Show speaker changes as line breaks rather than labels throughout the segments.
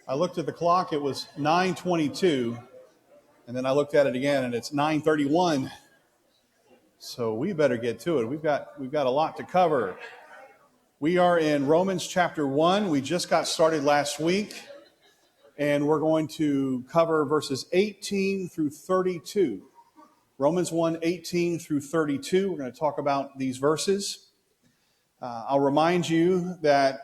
I looked at the clock, it was 9:22, and then I looked at it again, and it's 9:31. So we better get to it. We've got a lot to cover. We are in Romans chapter 1. We just got started last week, and we're going to cover verses 18 through 32. Romans 1, 18 through 32. We're going to talk about these verses. I'll remind you that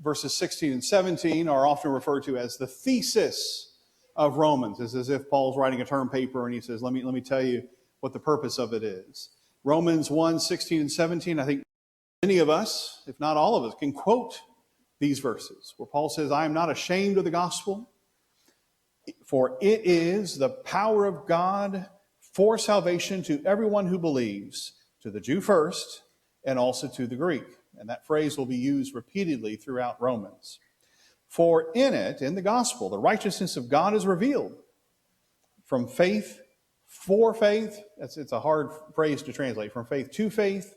verses 16 and 17 are often referred to as the thesis of Romans. It's as if Paul's writing a term paper and he says, let me tell you what the purpose of it is. Romans 1, 16 and 17, I think many of us, if not all of us, can quote these verses where Paul says, I am not ashamed of the gospel, for it is the power of God for salvation to everyone who believes, to the Jew first, and also to the Greek. And that phrase will be used repeatedly throughout Romans. For in it, in the gospel, the righteousness of God is revealed from faith for faith. It's a hard phrase to translate. From faith to faith.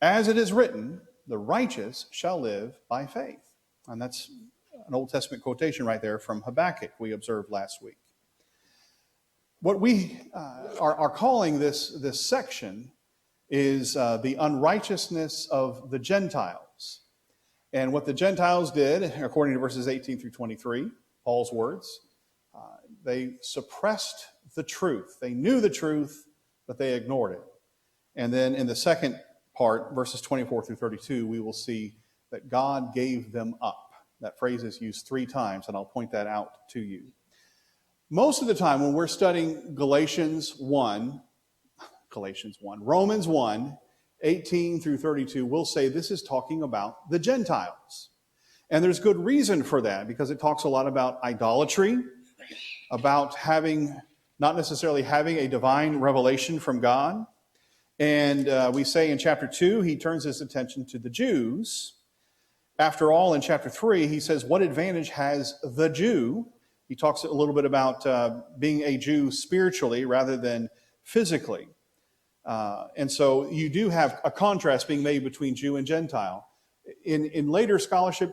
As it is written, the righteous shall live by faith. And that's an Old Testament quotation right there from Habakkuk we observed last week. What we are calling this section is the unrighteousness of the Gentiles. And what the Gentiles did, according to verses 18 through 23, Paul's words, they suppressed the truth. They knew the truth, but they ignored it. And then in the second part, verses 24 through 32, we will see that God gave them up. That phrase is used 3 times, and I'll point that out to you. Most of the time when we're studying Romans 1, 18 through 32, we'll say this is talking about the Gentiles. And there's good reason for that, because it talks a lot about idolatry, about not necessarily having a divine revelation from God. And we say in chapter 2, he turns his attention to the Jews. After all, in chapter 3, he says, what advantage has the Jew? He talks a little bit about being a Jew spiritually rather than physically. And so you do have a contrast being made between Jew and Gentile. In later scholarship,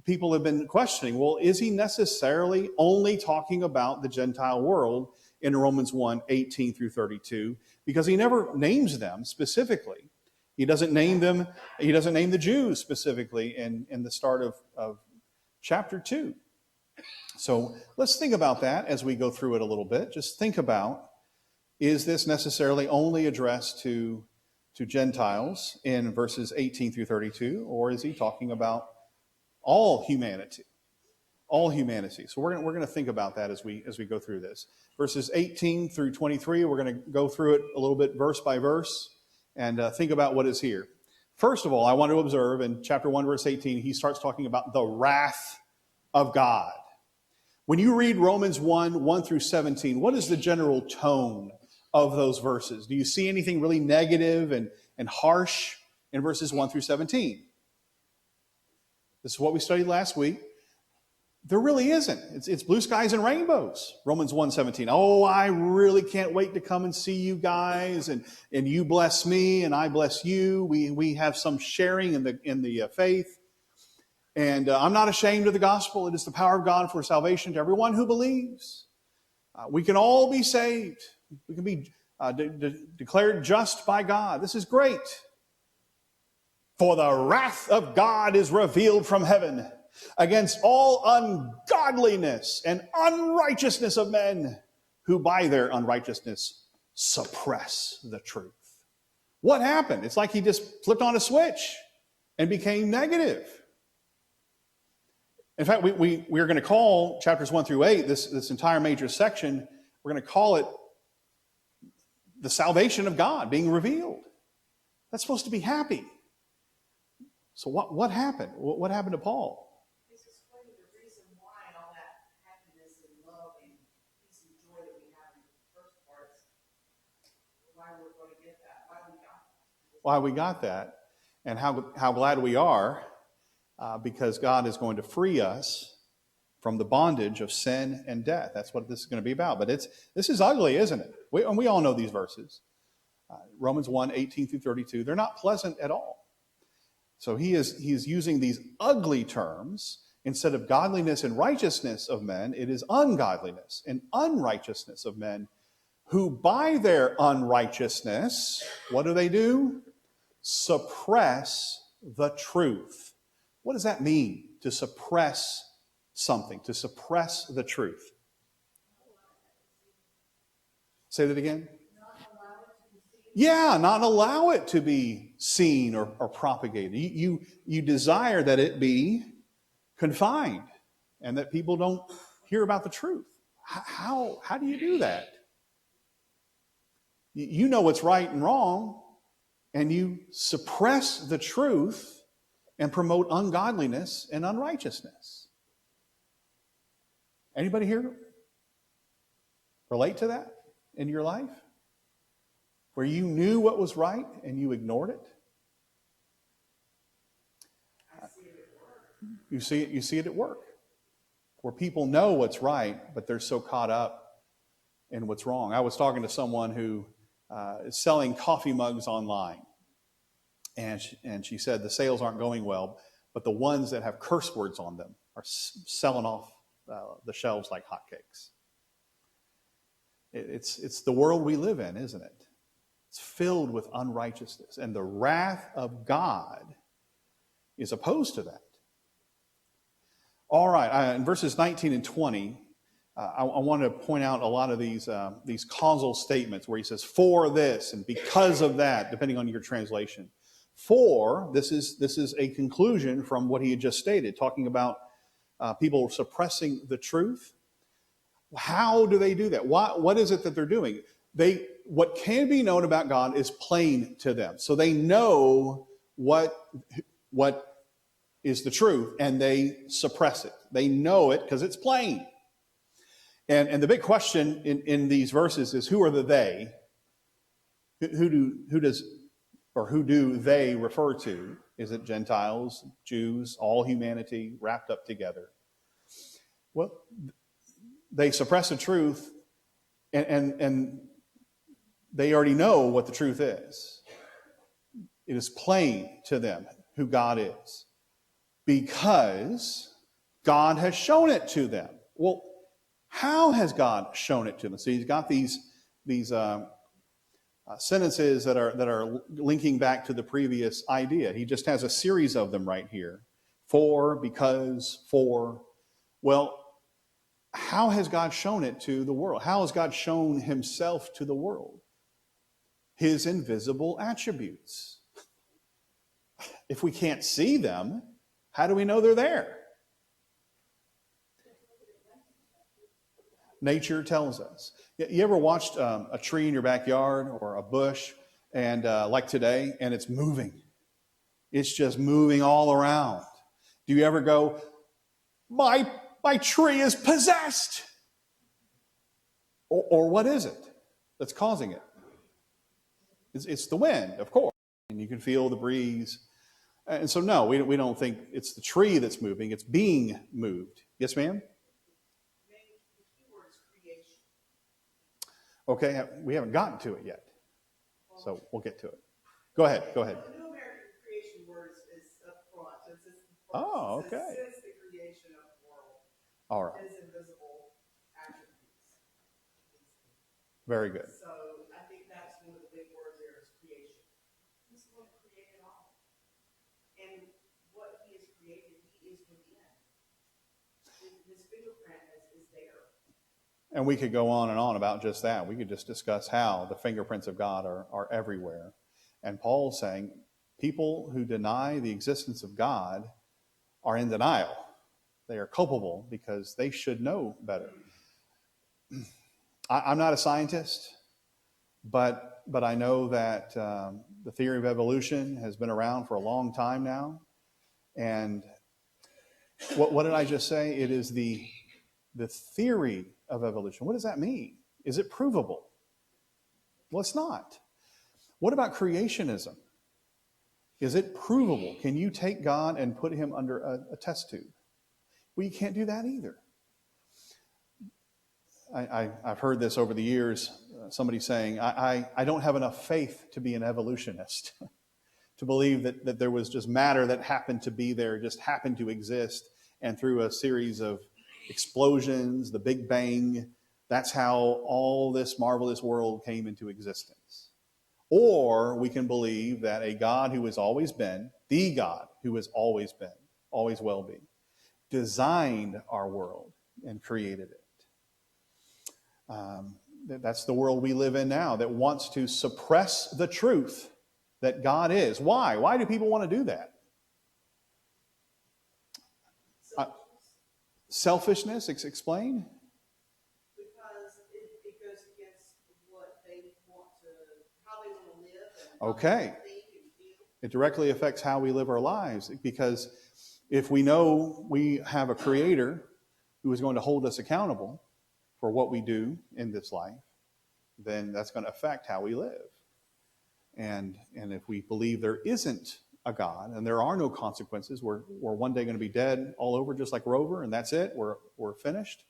people have been questioning, well, is he necessarily only talking about the Gentile world in Romans 1, 18 through 32? Because he never names them specifically. He doesn't name them. He doesn't name the Jews specifically in the start of chapter 2. So let's think about that as we go through it a little bit. Just think about, is this necessarily only addressed to Gentiles in verses 18 through 32, or is he talking about all humanity? All humanity. So we're going to think about that as we go through this. Verses 18 through 23, we're going to go through it a little bit verse by verse and think about what is here. First of all, I want to observe in chapter 1, verse 18, he starts talking about the wrath of God. When you read Romans 1, 1 through 17, what is the general tone of those verses? Do you see anything really negative and harsh in verses 1 through 17? This is what we studied last week. There really isn't. It's blue skies and rainbows. Romans 1:17. Oh, I really can't wait to come and see you guys, and you bless me and I bless you. We have some sharing in the faith. And I'm not ashamed of the gospel. It is the power of God for salvation to everyone who believes. We can all be saved. We can be declared just by God. This is great. For the wrath of God is revealed from heaven against all ungodliness and unrighteousness of men who by their unrighteousness suppress the truth. What happened? It's like he just flipped on a switch and became negative. In fact, we're going to call chapters 1 through 8, this entire major section, we're going to call it the salvation of God being revealed. That's supposed to be happy. So what happened? What happened to Paul?
He's explaining the reason why all that happiness and love and peace and joy that we have in the first parts, why we're going to get that, why we got that.
Why we got that, and how glad we are, because God is going to free us from the bondage of sin and death. That's what this is going to be about. But this is ugly, isn't it? We all know these verses. Romans 1, 18 through 32. They're not pleasant at all. So he is using these ugly terms Instead of godliness and righteousness of men, it is ungodliness and unrighteousness of men, who by their unrighteousness, what do? Suppress the truth. What does that mean, to suppress something, to suppress the truth? Say that again. Yeah, not allow it to be seen or propagated. You desire that it be confined and that people don't hear about the truth. How do you do that? You know what's right and wrong, and you suppress the truth and promote ungodliness and unrighteousness. Anybody here relate to that in your life? Where you knew what was right and you ignored it? You see it at work. Where people know what's right, but they're so caught up in what's wrong. I was talking to someone who is selling coffee mugs online. And she said the sales aren't going well, but the ones that have curse words on them are selling off the shelves like hotcakes. It's the world we live in, isn't it? It's filled with unrighteousness. And the wrath of God is opposed to that. All right, in verses 19 and 20, I want to point out a lot of these causal statements where he says, for this and because of that, depending on your translation. For, this is a conclusion from what he had just stated, talking about people suppressing the truth. How do they do that? What is it that they're doing? What can be known about God is plain to them. So they know what is the truth, and they suppress it. They know it because it's plain. And the big question in these verses is, who are the they? Who do they refer to? Is it Gentiles, Jews, all humanity wrapped up together? Well, they suppress the truth, and they already know what the truth is. It is plain to them who God is, because God has shown it to them. Well, how has God shown it to them? So he's got these sentences that are linking back to the previous idea. He just has a series of them right here. For, because, for. Well, how has God shown it to the world? How has God shown himself to the world? His invisible attributes. If we can't see them, how do we know they're there? Nature tells us. You ever watched a tree in your backyard or a bush, and like today, and it's moving? It's just moving all around. Do you ever go, my tree is possessed? Or what is it that's causing it? It's the wind, of course, and you can feel the breeze. And so, no, we don't think it's the tree that's moving. It's being moved. Yes, ma'am? Okay, we haven't gotten to it yet, so we'll get to it. Go ahead.
The New American Creation word is up front. It's
Oh, okay.
Since the creation of the world.
All right.
His invisible attributes.
Very good.
So I think that's one of the big words there is creation. He's going to create it all. And what he has created, he is within. His fingerprint is there.
And we could go on and on about just that. We could just discuss how the fingerprints of God are everywhere. And Paul's saying people who deny the existence of God are in denial. They are culpable because they should know better. I'm not a scientist, but I know that the theory of evolution has been around for a long time now. And what did I just say? It is the theory of evolution. What does that mean? Is it provable? Well, it's not. What about creationism? Is it provable? Can you take God and put him under a test tube? Well, you can't do that either. I've heard this over the years, somebody saying, I don't have enough faith to be an evolutionist, to believe that there was just matter that happened to be there, just happened to exist, and through a series of explosions, the Big Bang, that's how all this marvelous world came into existence. Or we can believe that a God who has always been, the God who has always been, always will be, designed our world and created it. That's the world we live in now, that wants to suppress the truth that God is. Why? Why do people want to do that? Selfishness, explain.
Because it goes against what they want to, how they want to live and how they
Okay.
want to think and feel.
It directly affects how we live our lives, because if we know we have a creator who is going to hold us accountable for what we do in this life, then that's going to affect how we live. And if we believe there isn't a God and there are no consequences, we're one day going to be dead all over, just like Rover, and that's it, we're finished,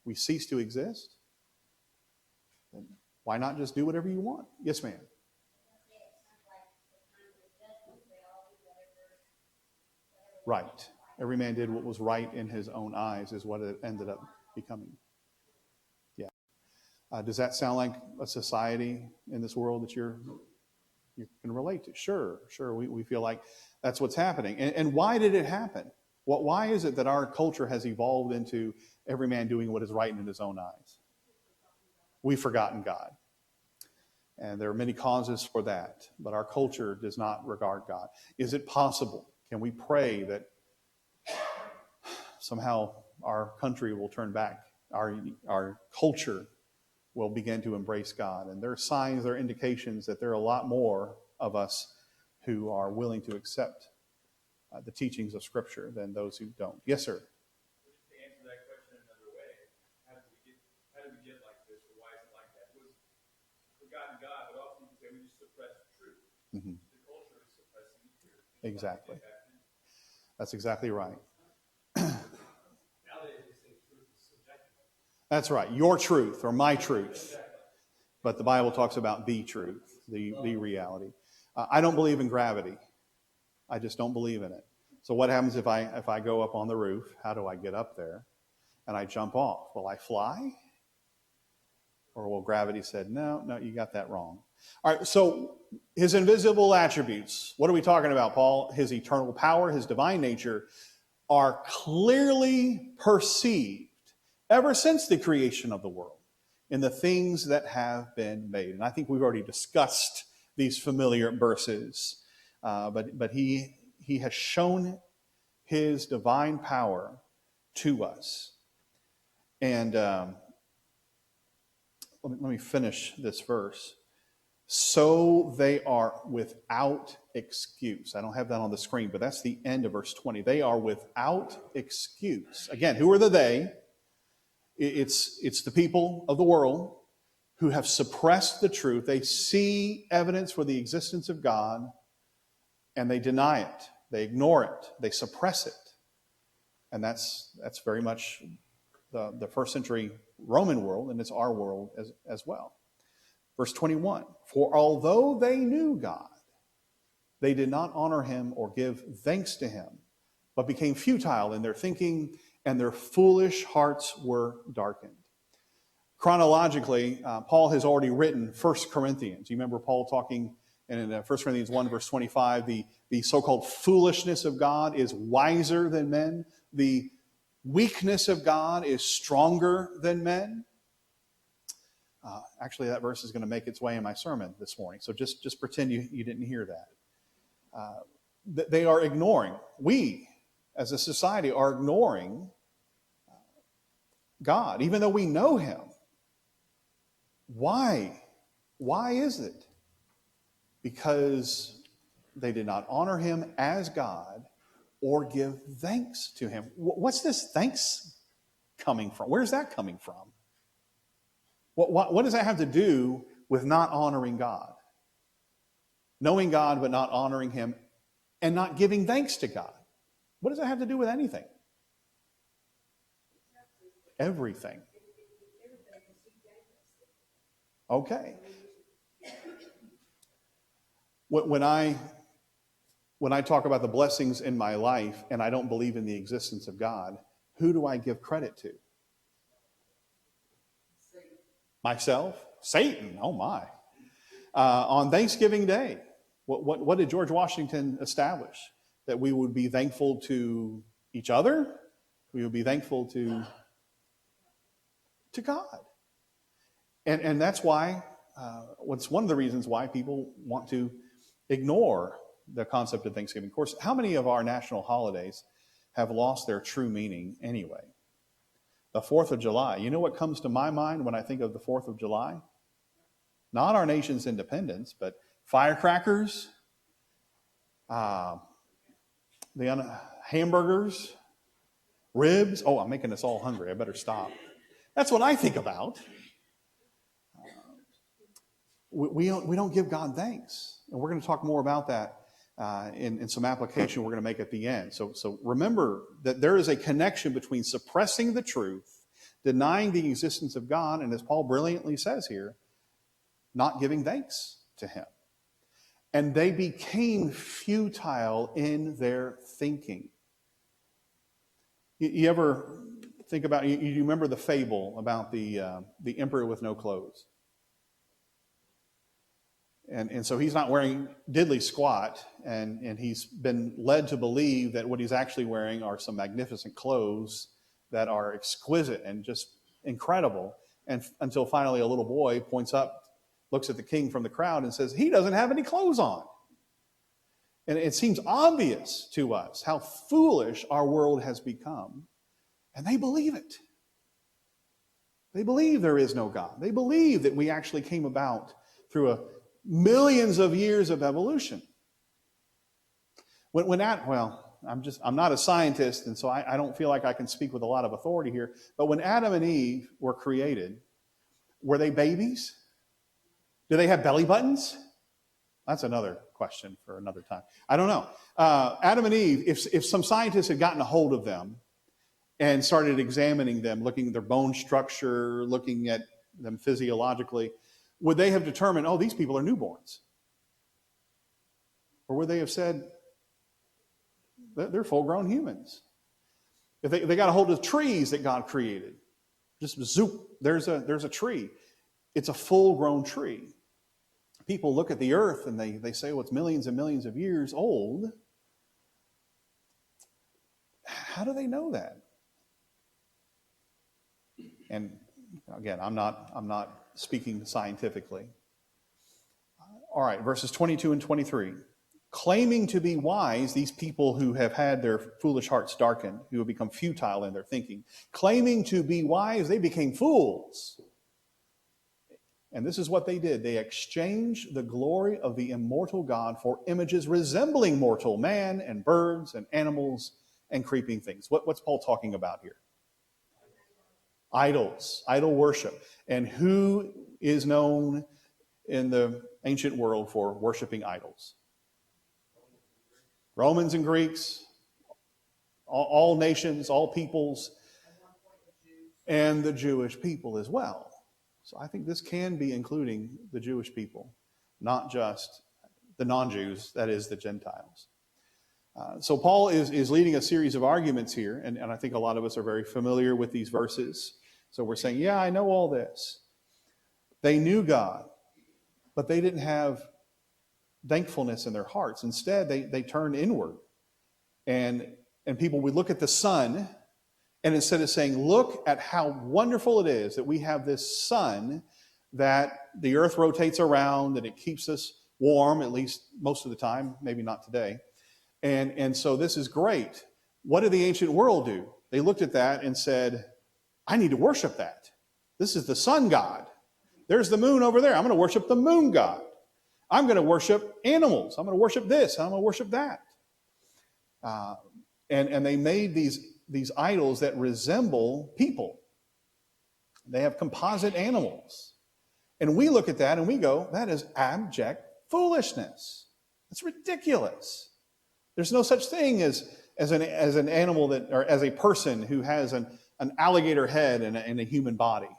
we cease to exist, then why not just do whatever you want? Yes, ma'am. Right. Every man did what was right in his own eyes is what it ended up becoming. Yeah. Does that sound like a society in this world that you can relate to? Sure. We feel like that's what's happening. And why did it happen? Why is it that our culture has evolved into every man doing what is right in his own eyes? We've forgotten God. And there are many causes for that, but our culture does not regard God. Is it possible? Can we pray that somehow our country will turn back, our culture will begin to embrace God? And there are signs, there are indications that there are a lot more of us who are willing to accept the teachings of Scripture than those who don't. Yes, sir.
To answer that question another way, how did we get like this, or why is it like that? It was forgotten God, but often you say we just suppress the truth.
Mm-hmm.
The culture is suppressing the truth.
Exactly. That's exactly right.
Nowadays they say truth is subjective.
That's right. Your truth or my truth. But the Bible talks about the truth, the reality. I don't believe in gravity. I just don't believe in it. So what happens if I go up on the roof? How do I get up there? And I jump off. Will I fly? Or will gravity said, no, you got that wrong. All right, so his invisible attributes. What are we talking about, Paul? His eternal power, his divine nature are clearly perceived ever since the creation of the world in the things that have been made. And I think we've already discussed these familiar verses. But he has shown his divine power to us. And let me finish this verse. So they are without excuse. I don't have that on the screen, but that's the end of verse 20. They are without excuse. Again, who are the they? It's the people of the world who have suppressed the truth. They see evidence for the existence of God, and they deny it. They ignore it. They suppress it. And that's very much the first century Roman world, and it's our world as well. Verse 21, for although they knew God, they did not honor him or give thanks to him, but became futile in their thinking, and their foolish hearts were darkened. Chronologically, Paul has already written 1 Corinthians. You remember Paul talking in 1 Corinthians 1, verse 25, the so-called foolishness of God is wiser than men. The weakness of God is stronger than men. Actually, that verse is going to make its way in my sermon this morning. So just pretend you didn't hear that. They are ignoring. We, as a society, are ignoring God, even though we know him. Why? Why is it? Because they did not honor him as God or give thanks to him. What's this thanks coming from? Where's that coming from? What does that have to do with not honoring God? Knowing God but not honoring him and not giving thanks to God. What does that have to do with anything? Everything. Okay. When I when I talk about the blessings in my life and I don't believe in the existence of God, who do I give credit to? Myself? Satan? Oh my. On Thanksgiving Day, what did George Washington establish? That we would be thankful to each other? We would be thankful to God. And that's why, what's one of the reasons why people want to ignore the concept of Thanksgiving. Of course, how many of our national holidays have lost their true meaning anyway? The 4th of July. You know what comes to my mind when I think of the 4th of July? Not our nation's independence, but firecrackers, hamburgers, ribs. Oh, I'm making us all hungry. I better stop. That's what I think about. We don't give God thanks. And we're going to talk more about that in some application we're going to make at the end. So remember that there is a connection between suppressing the truth, denying the existence of God, and as Paul brilliantly says here, not giving thanks to him. And they became futile in their thinking. You ever think about, you remember the fable about the emperor with no clothes? And so he's not wearing diddly squat, and he's been led to believe that what he's actually wearing are some magnificent clothes that are exquisite and just incredible. And until finally a little boy points up, looks at the king from the crowd and says, he doesn't have any clothes on. And it seems obvious to us how foolish our world has become. And they believe it. They believe there is no God. They believe that we actually came about through millions of years of evolution. I'm not a scientist, and so I don't feel like I can speak with a lot of authority here. But when Adam and Eve were created, were they babies? Do they have belly buttons? That's another question for another time. I don't know. Adam and Eve, if some scientists had gotten a hold of them and started examining them, looking at their bone structure, looking at them physiologically, would they have determined, oh, these people are newborns? Or would they have said, they're full-grown humans? If they got a hold of trees that God created, just zoop, there's a tree. It's a full-grown tree. People look at the earth and they say, well, it's millions and millions of years old. How do they know that? And again, I'm not speaking scientifically. All right, verses 22 and 23. Claiming to be wise, these people who have had their foolish hearts darkened, who have become futile in their thinking, claiming to be wise, they became fools. And this is what they did. They exchanged the glory of the immortal God for images resembling mortal man and birds and animals and creeping things. What's Paul talking about here? Idols, idol worship. And who is known in the ancient world for worshiping idols? Romans and Greeks, all nations, all peoples, and the Jewish people as well. So I think this can be including the Jewish people, not just the non-Jews, that is the Gentiles. So Paul is leading a series of arguments here, and I think a lot of us are very familiar with these verses. So we're saying, yeah, I know all this. They knew God, but they didn't have thankfulness in their hearts. Instead, they turned inward. And people would look at the sun, and instead of saying, look at how wonderful it is that we have this sun, that the earth rotates around, that it keeps us warm, at least most of the time, maybe not today. And so this is great. What did the ancient world do? They looked at that and said, I need to worship that. This is the sun god. There's the moon over there. I'm going to worship the moon god. I'm going to worship animals. I'm going to worship this. I'm going to worship that. And they made these idols that resemble people. They have composite animals. And we look at that and we go, that is abject foolishness. It's ridiculous. There's no such thing as an animal that, or as a person who has an alligator head and a human body.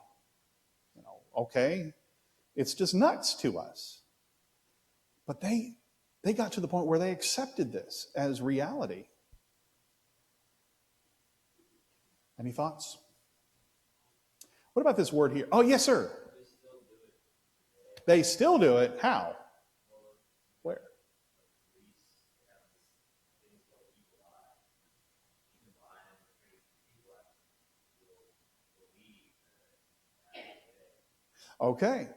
Okay? It's just nuts to us. But they They got to the point where they accepted this as reality. Any thoughts? What about this word here? Oh, yes, sir. They still do it. How? Where? Okay.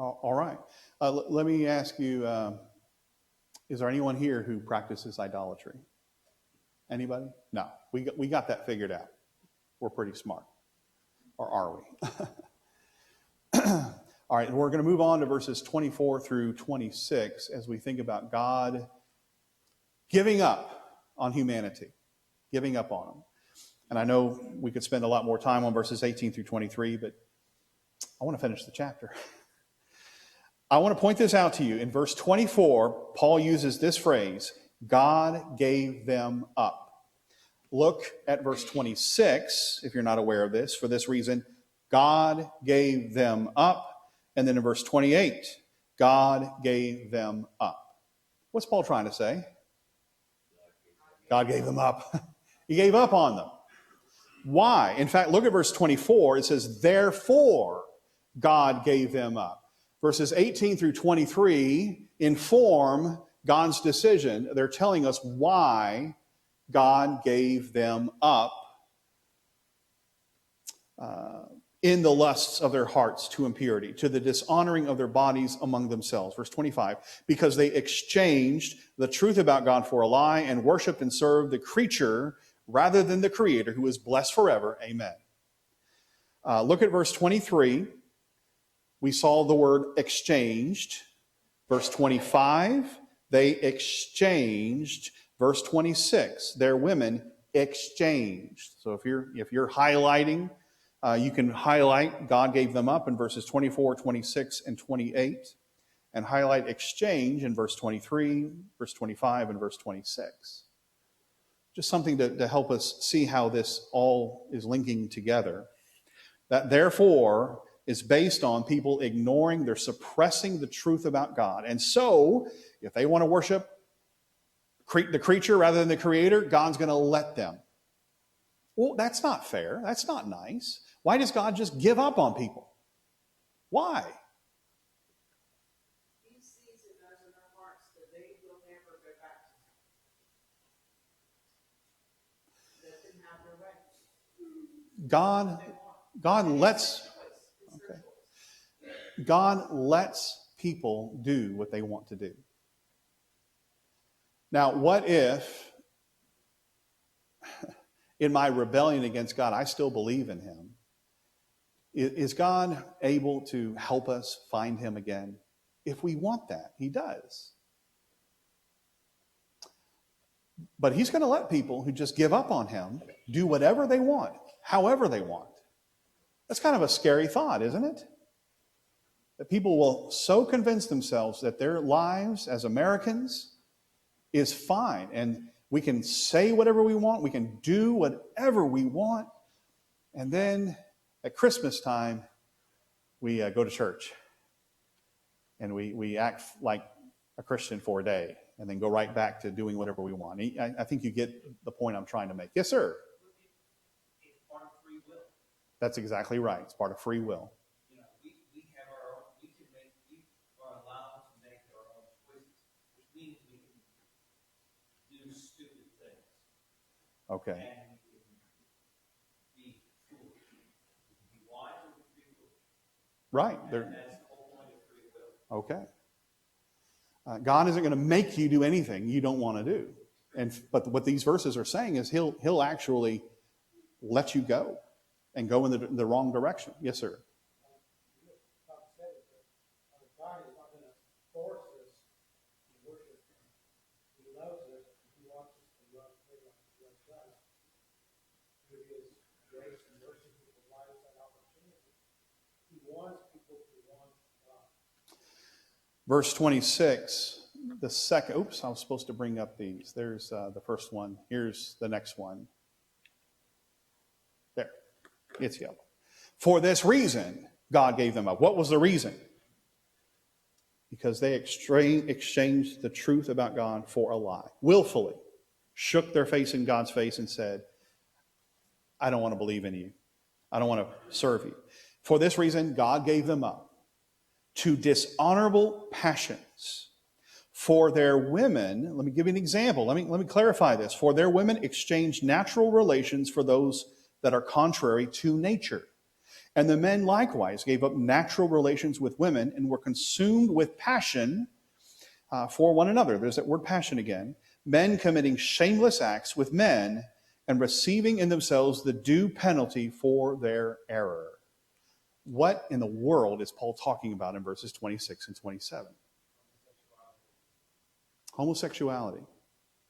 All right. Let me ask you, is there anyone here who practices idolatry? Anybody? No. We got that figured out. We're pretty smart. Or are we? All right, we're going to move on to verses 24 through 26 as we think about God giving up on humanity, giving up on them. And I know we could spend a lot more time on verses 18 through 23, but I want to finish the chapter. I want to point this out to you. In verse 24, Paul uses this phrase, God gave them up. Look at verse 26, if you're not aware of this. For this reason, God gave them up. And then in verse 28, God gave them up. What's Paul trying to say? God gave them up. He gave up on them. Why? In fact, look at verse 24. It says, therefore, God gave them up. Verses 18 through 23 inform God's decision. They're telling us why God gave them up in the lusts of their hearts to impurity, to the dishonoring of their bodies among themselves. Verse 25, because they exchanged the truth about God for a lie and worshiped and served the creature rather than the Creator, who is blessed forever. Amen. Look at verse 23. We saw the word exchanged. Verse 25, they exchanged. Verse 26, their women exchanged. So if you're highlighting, you can highlight God gave them up in verses 24, 26, and 28, and highlight exchange in verse 23, verse 25, and verse 26. Just something to help us see how this all is linking together. That therefore is based on people ignoring, they're suppressing the truth about God. And so, if they want to worship the creature rather than the Creator, God's going to let them. Well, that's not fair. That's not nice. Why does God just give up on people? Why?
He sees and knows in their hearts that they will never go back to Him. Let them have their way.
God lets people do what they want to do. Now, what if in my rebellion against God, I still believe in Him? Is God able to help us find Him again? If we want that, He does. But He's going to let people who just give up on Him do whatever they want, however they want. That's kind of a scary thought, isn't it? That people will so convince themselves that their lives as Americans is fine, and we can say whatever we want, we can do whatever we want, and then at Christmas time, we go to church, and we act like a Christian for a day, and then go right back to doing whatever we want. I think you get the point I'm trying to make. Yes, sir?
It's part of free will.
That's exactly right. It's part of free will.
We have our own, we are allowed to make our own choices, which means we can do stupid things.
Okay.
And we can be foolish. We can be wise or we can be foolish.
Right.
And that's the whole point of free will.
Okay. God isn't going to make you do anything you don't want to do. But what these verses are saying is He'll actually let you go and go in the wrong direction. Yes, sir.
God is not going to force us to worship Him. He loves us. He wants us to love Him like He loves us. Through His grace and mercy, He provides that opportunity. He wants people to want God.
Verse 26, The second, oops, I was supposed to bring up these. There's the first one. Here's the next one. There, it's yellow. For this reason, God gave them up. What was the reason? Because they exchanged the truth about God for a lie. Willfully shook their face in God's face and said, I don't want to believe in you. I don't want to serve you. For this reason, God gave them up to dishonorable passions. For their women, let me give you an example. Let me clarify this. For their women exchanged natural relations for those that are contrary to nature. And the men likewise gave up natural relations with women and were consumed with passion for one another. There's that word passion again. Men committing shameless acts with men and receiving in themselves the due penalty for their error. What in the world is Paul talking about in verses 26 and 27? Homosexuality.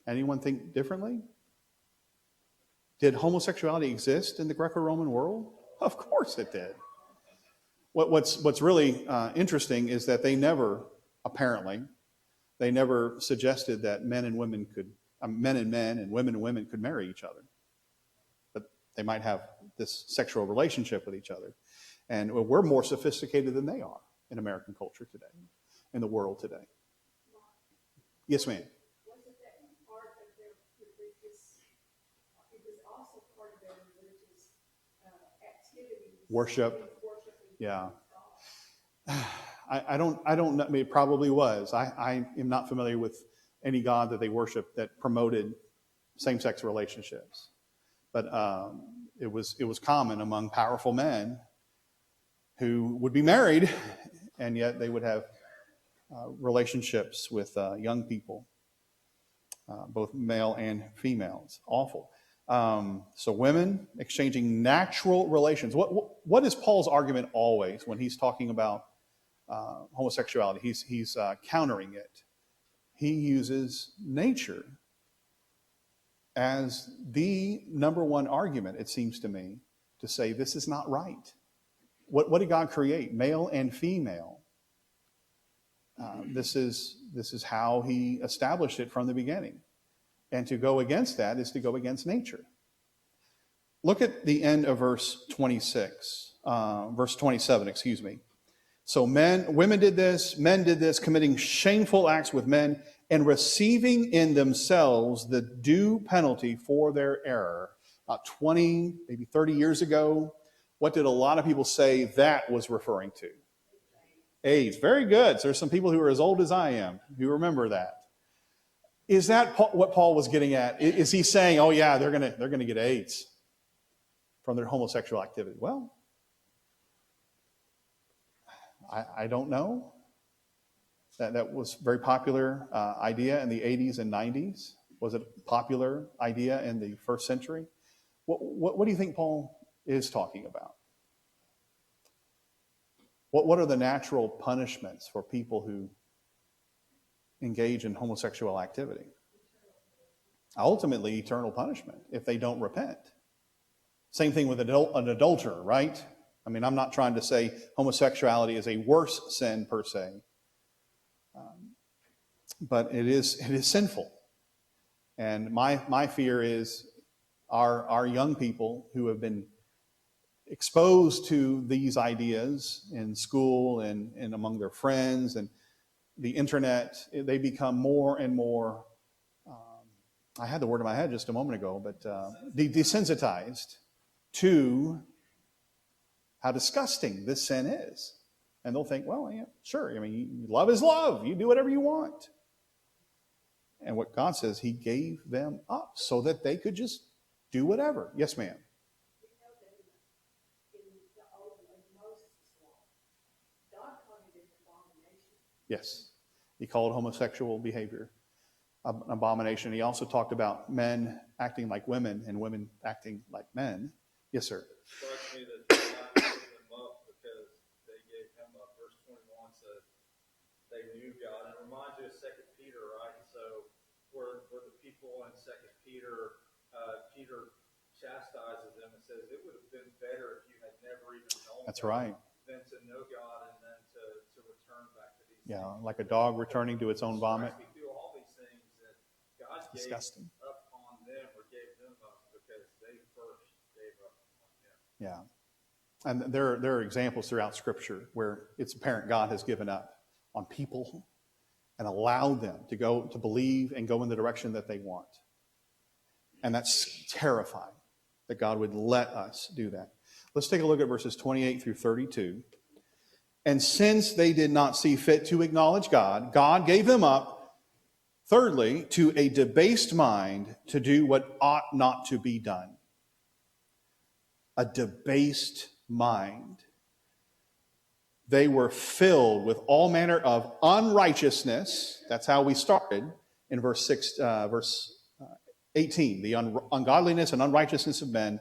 Anyone think differently? Did homosexuality exist in the Greco-Roman world? Of course it did. What's really interesting is that they never suggested that men and men and women could marry each other. But they might have this sexual relationship with each other. And we're more sophisticated than they are in American culture today, in the world today. Yes, ma'am.
Wasn't that part of their religious, it was also part of their religious activities?
Worship.
Worshiping
Yeah.
God.
I don't know. I mean, it probably was. I am not familiar with any god that they worship that promoted same-sex relationships. But it was common among powerful men who would be married, and yet they would have relationships with young people, both male and female. It's awful. So women exchanging natural relations. What is Paul's argument always when he's talking about homosexuality? He's countering it. He uses nature as the number one argument, it seems to me, to say this is not right. What did God create? Male and female. This is how he established it from the beginning. And to go against that is to go against nature. Look at the end of verse 27, excuse me. So women did this, men did this, committing shameful acts with men and receiving in themselves the due penalty for their error. About 20, maybe 30 years ago, what did a lot of people say that was referring to? AIDS. Very good. So there's some people who are as old as I am who remember that. Is that what Paul was getting at? Is he saying, oh yeah, they're gonna get AIDS from their homosexual activity? Well, I don't know. That was a very popular idea in the 80s and 90s. Was it a popular idea in the first century? What do you think Paul is talking about? What are the natural punishments for people who engage in homosexual activity? Ultimately, eternal punishment if they don't repent. Same thing with an adulterer, right? I mean, I'm not trying to say homosexuality is a worse sin per se, but it is sinful. And my fear is our young people who have been exposed to these ideas in school and among their friends and the internet, they become more and more, I had the word in my head just a moment ago, but desensitized to how disgusting this sin is. And they'll think, well, yeah, sure, I mean, love is love. You do whatever you want. And what God says, he gave them up so that they could just do whatever. Yes, ma'am. Yes. He called homosexual behavior an abomination. He also talked about men acting like women and women acting like men. Yes, sir.
Strikes me that God gave them up because they gave him up. Verse 21 says they knew God. And it reminds you of 2 Peter, right? So where the people in 2 Peter, Peter chastises them and says, it would have been better if you had never even known
That's
God
right.
than to know God and then to return back to these
Yeah,
things.
like a dog returning to its own vomit.
Strikes me too gave
disgusting.
up on them or gave them up because they first gave up on him.
Yeah. And there are examples throughout Scripture where it's apparent God has given up on people and allowed them to go to believe and go in the direction that they want. And that's terrifying that God would let us do that. Let's take a look at verses 28 through 32. And since they did not see fit to acknowledge God, God gave them up, thirdly, to a debased mind to do what ought not to be done. A debased mind. They were filled with all manner of unrighteousness. That's how we started in verse 18. The ungodliness and unrighteousness of men.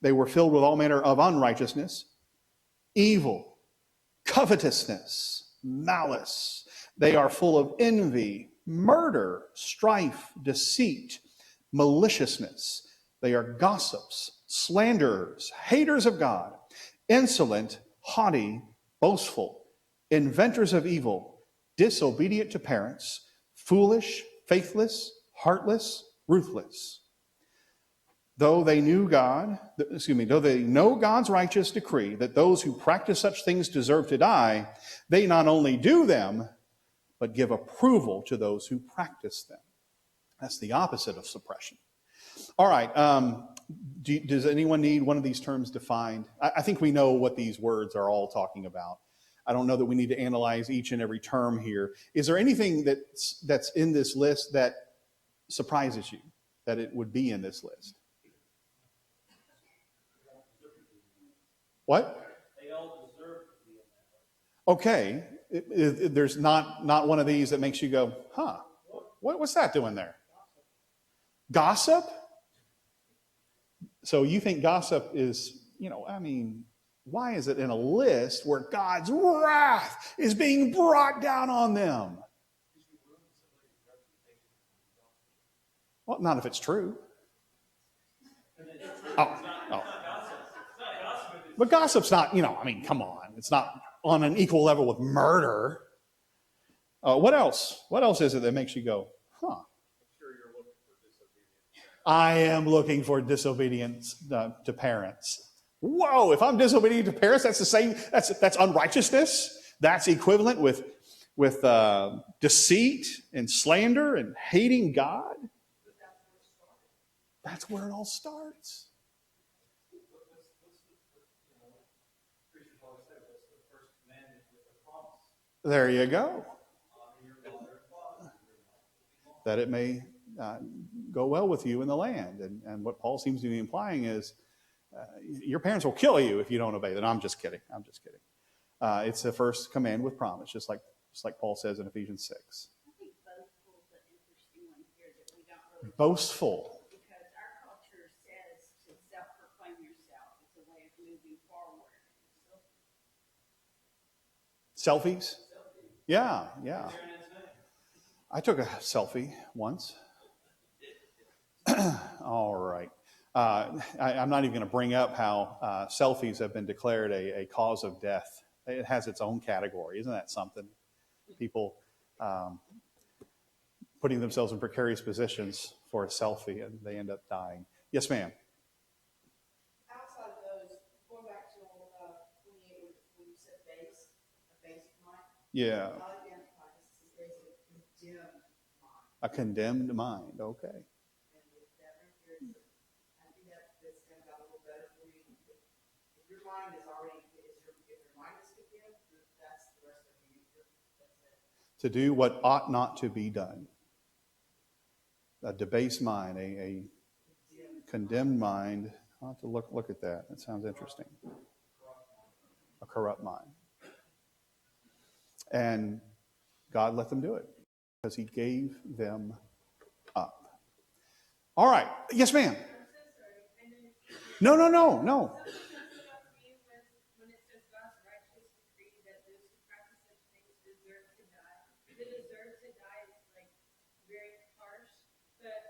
They were filled with all manner of unrighteousness, evil, covetousness, malice. They are full of envy, murder, strife, deceit, maliciousness. They are gossips, slanderers, haters of God, insolent, haughty, boastful, inventors of evil, disobedient to parents, foolish, faithless, heartless, ruthless. Though they know God's righteous decree that those who practice such things deserve to die, they not only do them, but give approval to those who practice them. That's the opposite of suppression. All right. Does anyone need one of these terms defined? I think we know what these words are all talking about. I don't know that we need to analyze each and every term here. Is there anything that's in this list that surprises you, that it would be in this list? What?
They all deserve to be in that.
Okay. There's not one of these that makes you go, huh, what's that doing there? Gossip? So you think gossip is, why is it in a list where God's wrath is being brought down on them? Well, not if it's true. Oh. But gossip's not, come on. It's not on an equal level with murder. What else? What else is it that makes you go, huh?
I'm sure you're looking for disobedience.
I am looking for disobedience to parents. Whoa, if I'm disobedient to parents, that's the same, that's unrighteousness. That's equivalent with deceit and slander and hating God. That's where it all starts. There you go. That it may go well with you in the land. And what Paul seems to be implying is your parents will kill you if you don't obey them. I'm just kidding. It's the first command with promise, just like Paul says in Ephesians 6.
I think boastful is an interesting one here that we don't really.
Boastful.
Because our culture says to self-proclaim yourself. It's a way of moving forward.
Selfies? Yeah. I took a selfie once. All right. I'm not even going to bring up how selfies have been declared a cause of death. It has its own category. Isn't that something? People putting themselves in precarious positions for a selfie and they end up dying. Yes, ma'am.
Outside of those, going back to 28, when you said base, a base mind.
Yeah.
I identify this as a condemned mind.
A condemned mind. Okay.
And with that right there, I think that's kind of a little better for you. If your mind is already, if your mind is condemned, that's the rest of you. That's it.
To do what ought not to be done. A debased mind, a condemned mind. I'll have to look at that. That sounds interesting. A corrupt mind. And God let them do it because he gave them up. All right. Yes, ma'am.
I'm so sorry. No. Something that stood out for you was when it says God's righteous decree that those who practice such things deserve to die. The deserve to die is like very harsh, but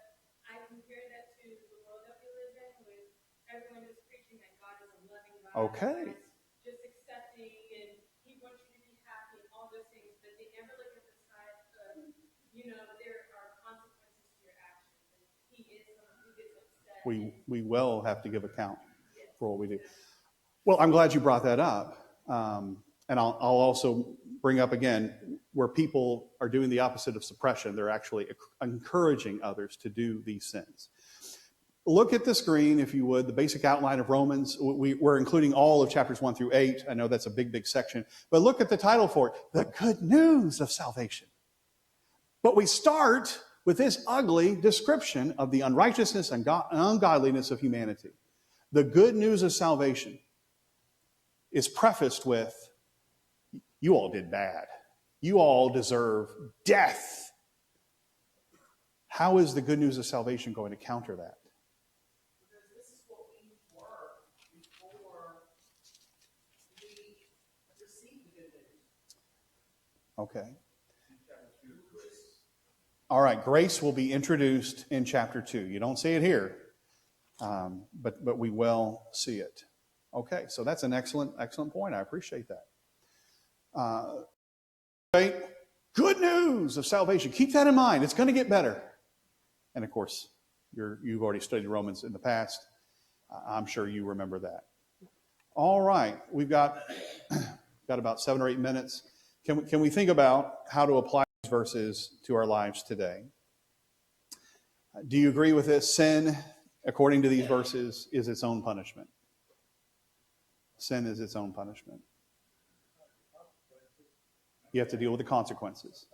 I compare that to the world that we live in with everyone who's preaching that God is a loving God.
Okay.
Just accepting and he wants you to be happy and all those things, but they never look at the side of, there are consequences to your actions.
We will have to give account for what we do. Well, I'm glad you brought that up. And I'll also bring up again where people are doing the opposite of suppression. They're actually encouraging others to do these sins. Look at the screen, if you would, the basic outline of Romans. We're including all of chapters 1 through 8. I know that's a big, big section. But look at the title for it, The Good News of Salvation. But we start with this ugly description of the unrighteousness and ungodliness of humanity. The good news of salvation is prefaced with, you all did bad. You all deserve death. How is the good news of salvation going to counter that?
Because this is what we were before we received the good news.
Okay. All right, grace will be introduced in chapter 2. You don't see it here, but we will see it. Okay, so that's an excellent point. I appreciate that. Right? Good news of salvation. Keep that in mind. It's going to get better. And of course, you've already studied Romans in the past. I'm sure you remember that. All right, we've got about 7 or 8 minutes. Can we think about how to apply these verses to our lives today? Do you agree with this? Sin, according to these verses, is its own punishment. Sin is its own punishment. You have to deal with the consequences.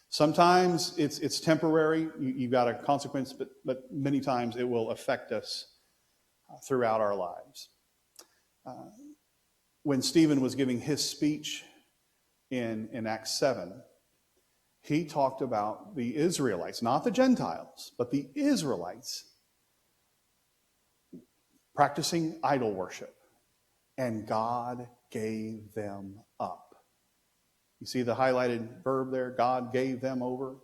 Sometimes it's temporary. You've got a consequence, but many times it will affect us throughout our lives. When Stephen was giving his speech in Acts 7, he talked about the Israelites, not the Gentiles, but the Israelites practicing idol worship. And God gave them up. You see the highlighted verb there? God gave them over.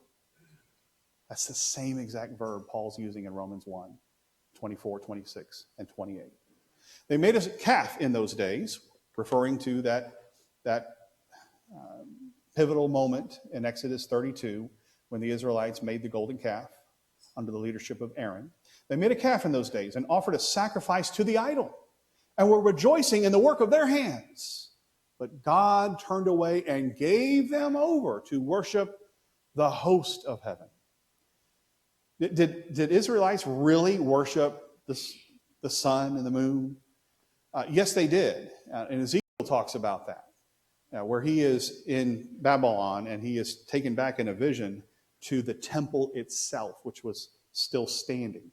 That's the same exact verb Paul's using in Romans 1, 24, 26, and 28. They made a calf in those days, referring to that pivotal moment in Exodus 32 when the Israelites made the golden calf under the leadership of Aaron. They made a calf in those days and offered a sacrifice to the idol and were rejoicing in the work of their hands. But God turned away and gave them over to worship the host of heaven. Did Israelites really worship the sun and the moon? Yes, they did. And Ezekiel talks about that, where he is in Babylon and he is taken back in a vision to the temple itself, which was still standing.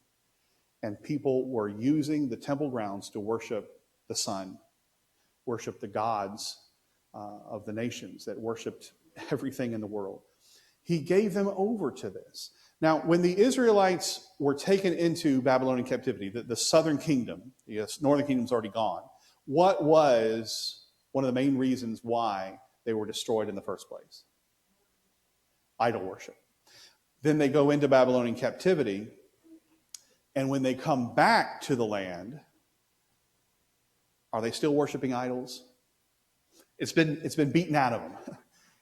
And people were using the temple grounds to worship the sun, worship the gods of the nations that worshiped everything in the world. He gave them over to this. Now, when the Israelites were taken into Babylonian captivity, the southern kingdom, the northern kingdom's already gone, what was one of the main reasons why they were destroyed in the first place? Idol worship. Then they go into Babylonian captivity, and when they come back to the land, are they still worshiping idols? It's been beaten out of them.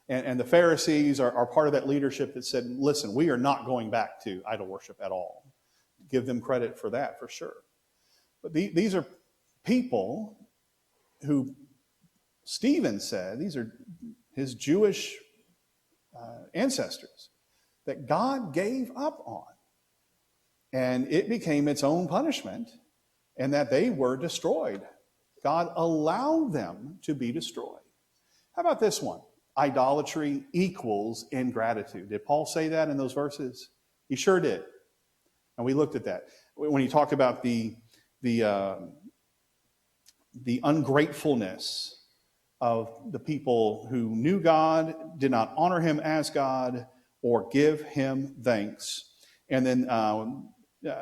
And the Pharisees are part of that leadership that said, listen, we are not going back to idol worship at all. Give them credit for that, for sure. But these are people who Stephen said, these are his Jewish ancestors, that God gave up on. And it became its own punishment, and that they were destroyed. God allowed them to be destroyed. How about this one? Idolatry equals ingratitude. Did Paul say that in those verses? He sure did. And we looked at that. When he talked about the ungratefulness of the people who knew God, did not honor him as God, or give him thanks. And then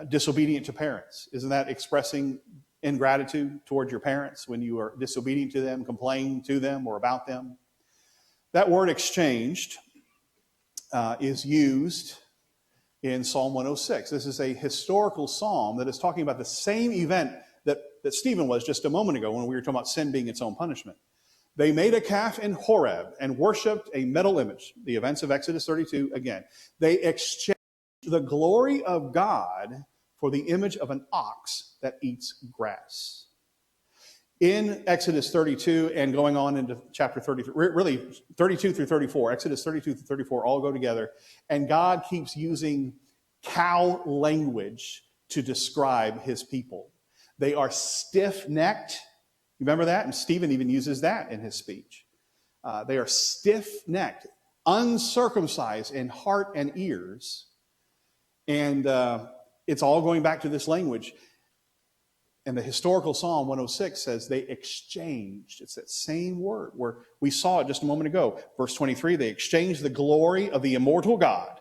disobedient to parents. Isn't that expressing ingratitude toward your parents when you are disobedient to them, complain to them or about them? That word exchanged is used in Psalm 106. This is a historical psalm that is talking about the same event that Stephen was just a moment ago when we were talking about sin being its own punishment. They made a calf in Horeb and worshipped a metal image. The events of Exodus 32 again. They exchanged the glory of God for the image of an ox that eats grass. In Exodus 32 and going on into chapter 33, really 32 through 34, Exodus 32 through 34 all go together, and God keeps using cow language to describe his people. They are stiff-necked. You remember that? And Stephen even uses that in his speech. They are stiff-necked, uncircumcised in heart and ears. And it's all going back to this language. And the historical Psalm 106 says they exchanged. It's that same word where we saw it just a moment ago. Verse 23, they exchanged the glory of the immortal God.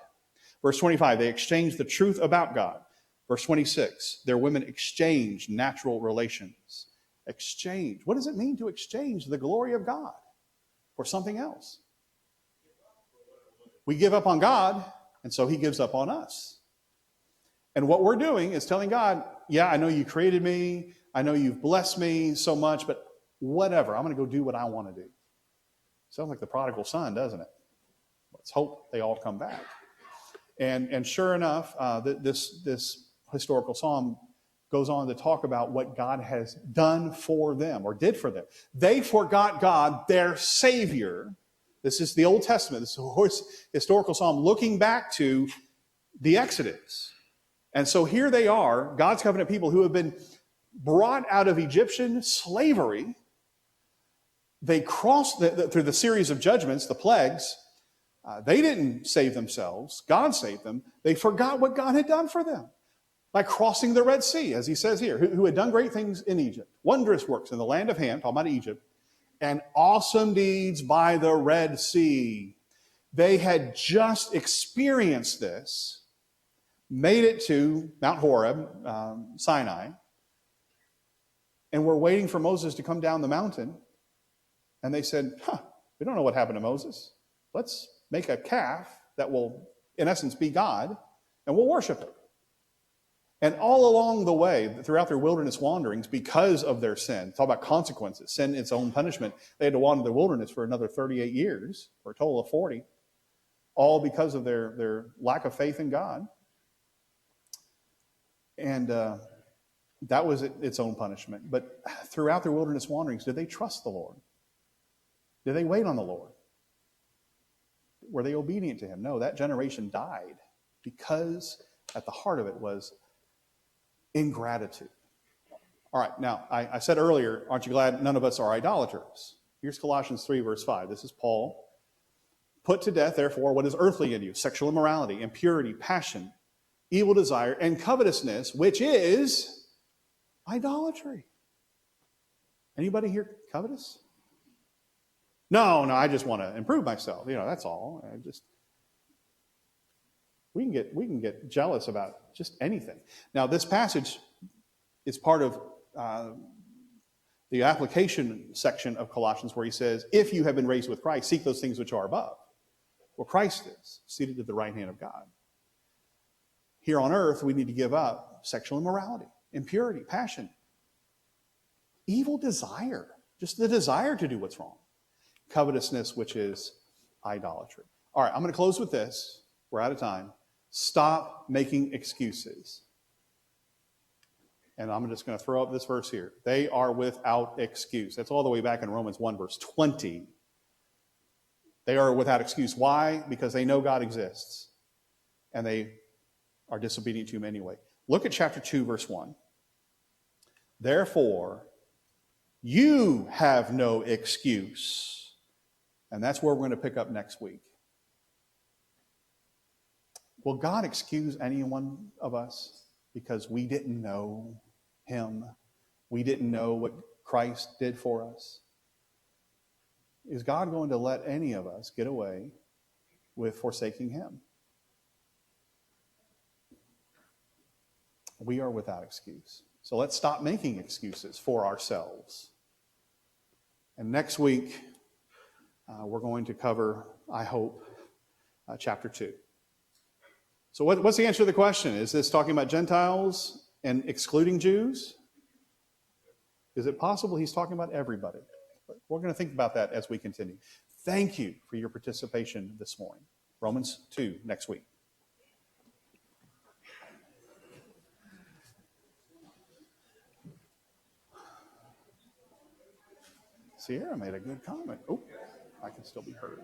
Verse 25, they exchanged the truth about God. Verse 26, their women exchanged natural relations. Exchange. What does it mean to exchange the glory of God for something else? We give up on God, and so he gives up on us. And what we're doing is telling God, yeah, I know you created me. I know you've blessed me so much, but whatever. I'm going to go do what I want to do. Sounds like the prodigal son, doesn't it? Let's hope they all come back. And sure enough, this historical psalm goes on to talk about what God has done for them or did for them. They forgot God, their Savior. This is the Old Testament. This is a historical psalm looking back to the Exodus. And so here they are, God's covenant people who have been brought out of Egyptian slavery. They crossed through the series of judgments, the plagues. They didn't save themselves. God saved them. They forgot what God had done for them by crossing the Red Sea, as he says here, who had done great things in Egypt, wondrous works in the land of Ham, talking about Egypt, and awesome deeds by the Red Sea. They had just experienced this, made it to Mount Horeb, Sinai, and were waiting for Moses to come down the mountain. And they said, we don't know what happened to Moses. Let's make a calf that will, in essence, be God, and we'll worship it. And all along the way, throughout their wilderness wanderings, because of their sin, talk about consequences, sin, its own punishment, they had to wander the wilderness for another 38 years, for a total of 40, all because of their lack of faith in God. And that was its own punishment. But throughout their wilderness wanderings, did they trust the Lord? Did they wait on the Lord? Were they obedient to him? No, that generation died because at the heart of it was ingratitude. All right, now, I said earlier, aren't you glad none of us are idolaters? Here's Colossians 3, verse 5. This is Paul. Put to death, therefore, what is earthly in you, sexual immorality, impurity, passion, evil desire, and covetousness, which is idolatry. Anybody here covetous? No, I just want to improve myself. That's all. We can get jealous about just anything. Now, this passage is part of the application section of Colossians where he says, if you have been raised with Christ, seek those things which are above, where Christ is, seated at the right hand of God. Here on earth, we need to give up sexual immorality, impurity, passion, evil desire, just the desire to do what's wrong, covetousness, which is idolatry. All right, I'm going to close with this. We're out of time. Stop making excuses. And I'm just going to throw up this verse here. They are without excuse. That's all the way back in Romans 1, verse 20. They are without excuse. Why? Because they know God exists. And they are disobedient to him anyway. Look at chapter 2, verse 1. Therefore, you have no excuse. And that's where we're going to pick up next week. Will God excuse any one of us because we didn't know him? We didn't know what Christ did for us? Is God going to let any of us get away with forsaking him? We are without excuse. So let's stop making excuses for ourselves. And next week, we're going to cover, I hope, chapter 2. So what's the answer to the question? Is this talking about Gentiles and excluding Jews? Is it possible he's talking about everybody? We're going to think about that as we continue. Thank you for your participation this morning. Romans 2 next week. Sierra made a good comment. Oh, I can still be heard.